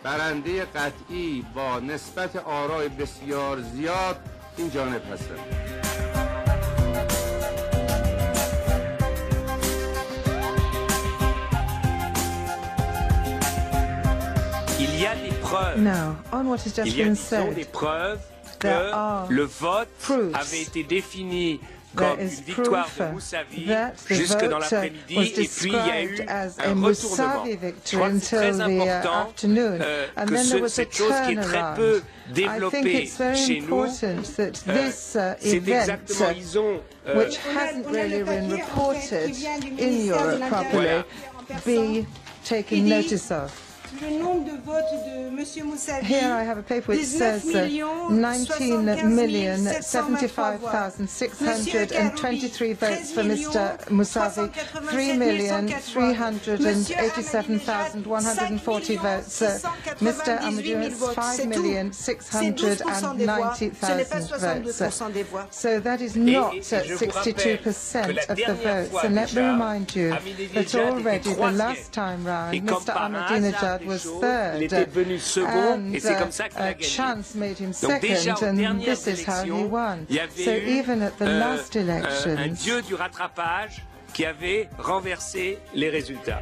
برنده قطعی با نسبت آرای بسیار زیاد این جانب هستند. Now, on what has just been said, there are le vote proofs. avait été défini There is proof that the vote was described as a Mousavi victory until the afternoon, and then there was a turnaround. I think it's very important that this event, which hasn't really been reported in Europe properly, be taken notice of. Here I have a paper which says 19,075,623 votes for Mr. Mousavi, 3,387,140 votes. Mr. Ahmadinejad, 5,690,000 votes. So that is not 62% of the votes. And let me remind you that already the last time round, Mr. Ahmadinejad was third, and chance made him second, and this is how he won. So even at the last elections, un dieu du rattrapage qui avait renversé les résultats.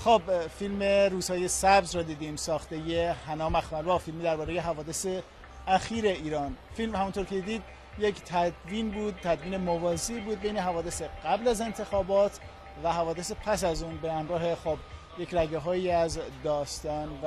خب فیلم روزهای سبز را دیدیم، ساخته حنا مخملوا، فیلمی درباره حوادث اخیر ایران. فیلم همونطور که دیدید یک تدوین بود، تدوین موازی بود بین حوادث قبل از انتخابات و حوادث پس از اون، به همراه خب یک رگه‌هایی از داستان و